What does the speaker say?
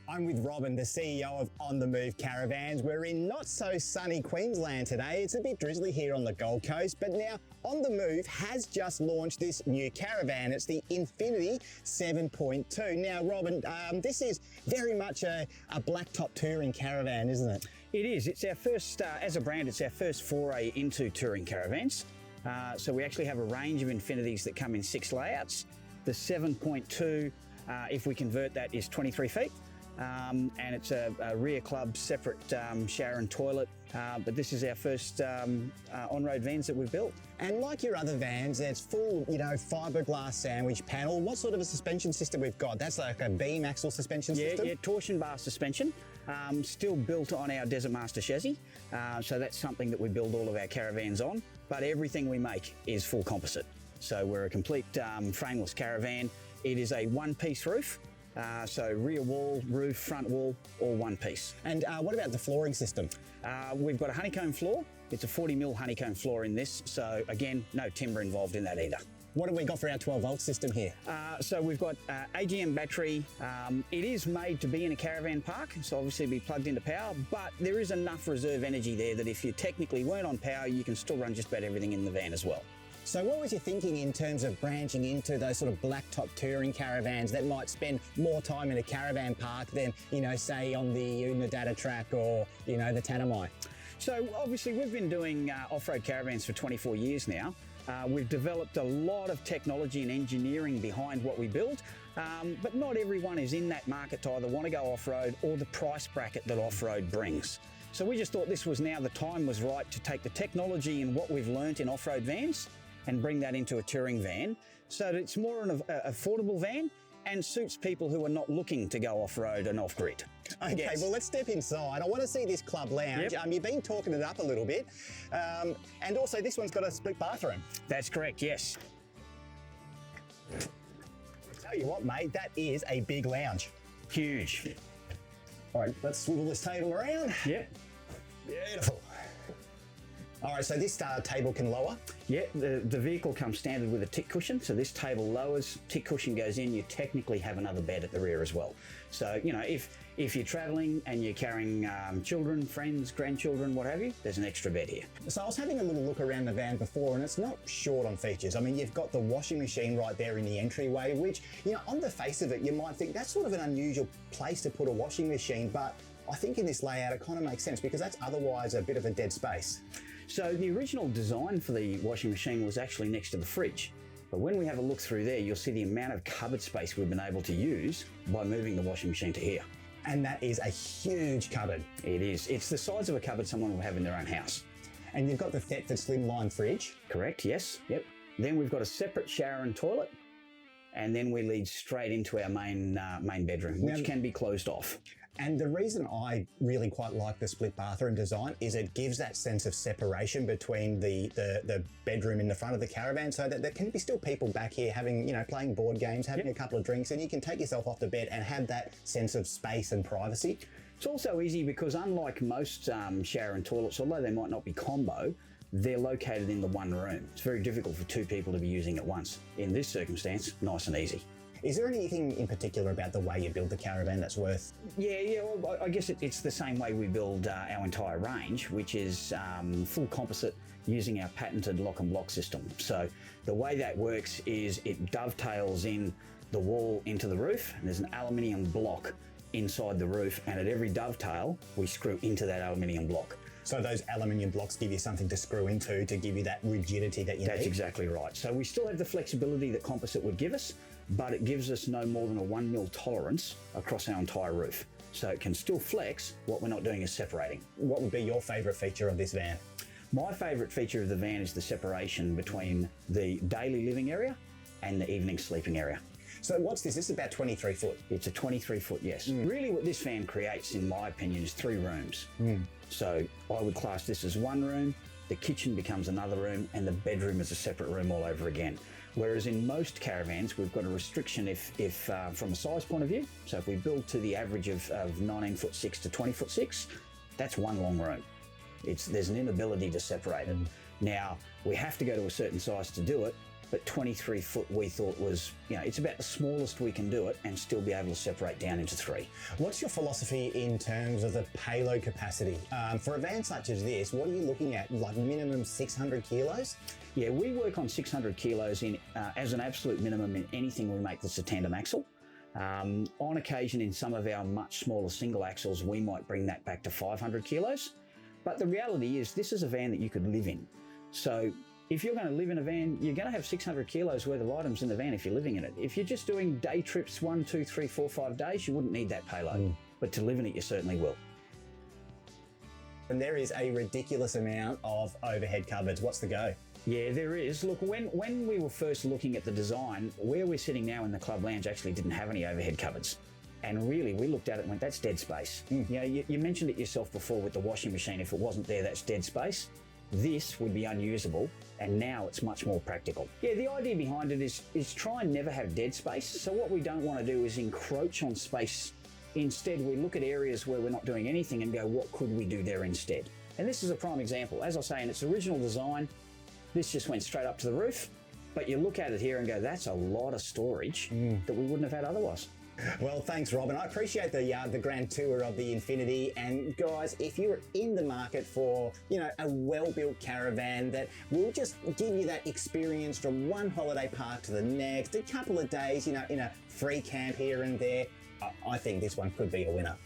I'm with Robin, the CEO of On the Move Caravans. We're in not so sunny Queensland today. It's a bit drizzly here on the Gold Coast, but now On the Move has just launched this new caravan. It's the Infinity 7.2. Now, Robin, this is very much a blacktop touring caravan, isn't it? It is. It's our first, as a brand, it's our first foray into touring caravans. So we actually have a range of Infinities that come in 6 layouts. The 7.2, if we convert that, is 23 feet. And it's a rear club, separate shower and toilet. But this is our first on-road vans that we've built. And like your other vans, it's full, fiberglass sandwich panel. What sort of a suspension system we've got? That's like a beam axle suspension system? Yeah, torsion bar suspension. Still built on our Desert Master chassis. So that's something that we build all of our caravans on. But everything we make is full composite. So we're a complete frameless caravan. It is a one-piece roof. So rear wall, roof, front wall, all one piece. And what about the flooring system? We've got a honeycomb floor. It's a 40mm honeycomb floor in this. So again, no timber involved in that either. What have we got for our 12-volt system here? So we've got AGM battery. It is made to be in a caravan park, so obviously be plugged into power, but there is enough reserve energy there that if you technically weren't on power, you can still run just about everything in the van as well. So what was you thinking in terms of branching into those sort of blacktop touring caravans that might spend more time in a caravan park than, say on the Unladen track or, the Tare? So obviously we've been doing off-road caravans for 24 years now. We've developed a lot of technology and engineering behind what we build, but not everyone is in that market to either want to go off-road or the price bracket that off-road brings. So we just thought this was now the time was right to take the technology and what we've learnt in off-road vans and bring that into a touring van so that it's more an affordable van and suits people who are not looking to go off-road and off-grid. Okay, well, let's step inside. I want to see this club lounge. Yep. You've been talking it up a little bit. And also this one's got a split bathroom. That's correct, yes. Tell you what, mate, that is a big lounge. Huge. All right, let's swivel this table around. Yep. Beautiful. All right, so this table can lower? Yeah, the vehicle comes standard with a tick cushion. So this table lowers, tick cushion goes in, you technically have another bed at the rear as well. So, if you're traveling and you're carrying children, friends, grandchildren, what have you, there's an extra bed here. So I was having a little look around the van before and it's not short on features. I mean, you've got the washing machine right there in the entryway, which, on the face of it, you might think that's sort of an unusual place to put a washing machine, but I think in this layout, it kind of makes sense because that's otherwise a bit of a dead space. So the original design for the washing machine was actually next to the fridge. But when we have a look through there, you'll see the amount of cupboard space we've been able to use by moving the washing machine to here. And that is a huge cupboard. It is. It's the size of a cupboard someone will have in their own house. And you've got the Thetford slimline fridge. Correct, yes. Yep. Then we've got a separate shower and toilet. And then we lead straight into our main bedroom, which can be closed off. And the reason I really quite like the split bathroom design is it gives that sense of separation between the bedroom in the front of the caravan so that there can be still people back here having, playing board games, having a couple of drinks, and you can take yourself off the bed and have that sense of space and privacy. It's also easy because unlike most shower and toilets, although they might not be combo, they're located in the one room. It's very difficult for 2 people to be using at once. In this circumstance, nice and easy. Is there anything in particular about the way you build the caravan that's worth? Yeah, well, I guess it's the same way we build our entire range, which is full composite using our patented lock and block system. So the way that works is it dovetails in the wall into the roof, and there's an aluminium block inside the roof, and at every dovetail, we screw into that aluminium block. So those aluminium blocks give you something to screw into to give you that rigidity that you need? That's exactly right. So we still have the flexibility that composite would give us, but it gives us no more than a 1mm tolerance across our entire roof. So it can still flex. What we're not doing is separating. What would be your favourite feature of this van? My favourite feature of the van is the separation between the daily living area and the evening sleeping area. So what's this? This is about 23 foot. It's a 23 foot, yes. Really what this van creates, in my opinion, is 3 rooms. So I would class this as 1 room, the kitchen becomes another room, and the bedroom is a separate room all over again. Whereas in most caravans, we've got a restriction if from a size point of view. So if we build to the average of 19'6" to 20'6", that's 1 long room. There's an inability to separate it. Now, we have to go to a certain size to do it, but 23 foot we thought was, it's about the smallest we can do it and still be able to separate down into 3. What's your philosophy in terms of the payload capacity? For a van such as this, what are you looking at, like minimum 600 kilos? Yeah, we work on 600 kilos as an absolute minimum in anything we make that's a tandem axle. On occasion, in some of our much smaller single axles, we might bring that back to 500 kilos. But the reality is this is a van that you could live in. So if you're going to live in a van, you're going to have 600 kilos worth of items in the van if you're living in it. If you're just doing day trips, 1, 2, 3, 4, 5 days, you wouldn't need that payload. But to live in it, you certainly will. And there is a ridiculous amount of overhead cupboards. What's the go? Yeah, there is. Look, when we were first looking at the design, where we're sitting now in the club lounge actually didn't have any overhead cupboards. And really, we looked at it and went, that's dead space. You mentioned it yourself before with the washing machine. If it wasn't there, that's dead space. This would be unusable, and now it's much more practical. Yeah, the idea behind it is try and never have dead space. So what we don't want to do is encroach on space. Instead, we look at areas where we're not doing anything and go, what could we do there instead? And this is a prime example. As I say, in its original design, this just went straight up to the roof, but you look at it here and go, that's a lot of storage that we wouldn't have had otherwise. Well, thanks, Robin. I appreciate the grand tour of the Infinity. And guys, if you're in the market for, a well-built caravan that will just give you that experience from one holiday park to the next, a couple of days, in a free camp here and there, I think this one could be a winner.